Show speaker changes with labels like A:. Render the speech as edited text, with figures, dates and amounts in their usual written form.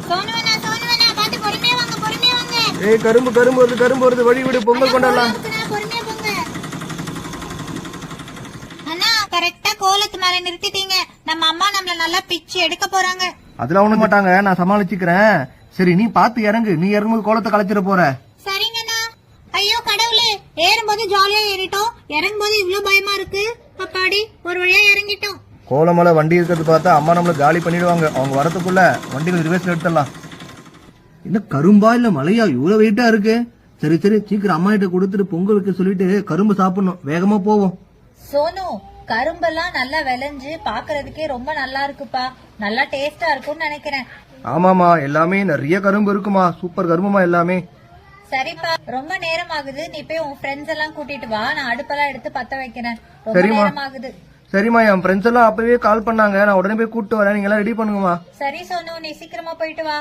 A: சோனுவனா பாத்து பொறுமையா வாங்க.
B: ஏய் கரும்பு வருது வழி விடு, பொங்கல் கொண்டாடலாம்.
A: பொறுமையா போங்க. அண்ணா கரெக்டா கோலத்து மேல நிறுத்திட்டீங்க. நம்ம அம்மா நம்மள நல்லா பிச்சு எடுக்க போறாங்க.
B: அதெல்லாம் ஒண்ணு மாட்டாங்க, நான் சமாளிச்சுக்கிறேன். சரி நீ பாத்து இறங்கு, நீ இறங்கும்போது கோலத்தை கலைச்சிட போற.
A: சரிங்கண்ணா. ஐயோ கடவுளே, ஏறும்போது ஜாலியா ஏறிட்டோம், இறங்கும்போது இவ்வளவு பயமா இருக்கு. அப்பாடி ஒரு வழியா இறங்கிட்டோம்.
B: கோலமலை வண்டி இருக்கிறது பார்த்தா அம்மா நம்மள காலி பண்ணிடுவாங்க. அவங்க வரதுக்குள்ள வண்டிகள் ரிவர்ஸ்ல எடுத்துடலாம். என்ன கரும்பா இல்ல மலையா, இவ்வளவு வெயிட்டா இருக்கு. சரி சீக்கிரம் அம்மா கிட்ட கொடுத்துட்டு பொங்கல் வைக்க சொல்லிட்டு கரும்பு சாப்பிடணும். வேகமா போவோம்.
A: சோனு, கரும்பெல்லாம் நல்லா விளைஞ்சு பாக்குறதுக்கே ரொம்ப நல்லா இருக்குப்பா. நல்லா டேஸ்டா இருக்கும்னு நினைக்கிறேன்.
B: ஆமாமா, எல்லாமே நிறைய கரும்பு இருக்குமா. சூப்பர் கரும்புமா எல்லாமே.
A: சரிப்பா, ரொம்ப நேரம் ஆகுது. நீ போய் உன் ஃப்ரெண்ட்ஸ் எல்லாம் கூட்டிட்டு வா. நான் அடுப்பெல்லாம் எடுத்து பத்த வைக்கிறேன். ரொம்ப நேரம் ஆகுது.
B: சரிம்மா, என் ஃப்ரெண்ட்ஸ் எல்லாம் அப்பவே கால் பண்ணாங்க. நான் உடனே போய் கூப்பிட்டு வரேன். நீங்க எல்லாம் ரெடி பண்ணுங்கம்மா.
A: சரி சோனு, நீ சீக்கிரமா போயிட்டு வா.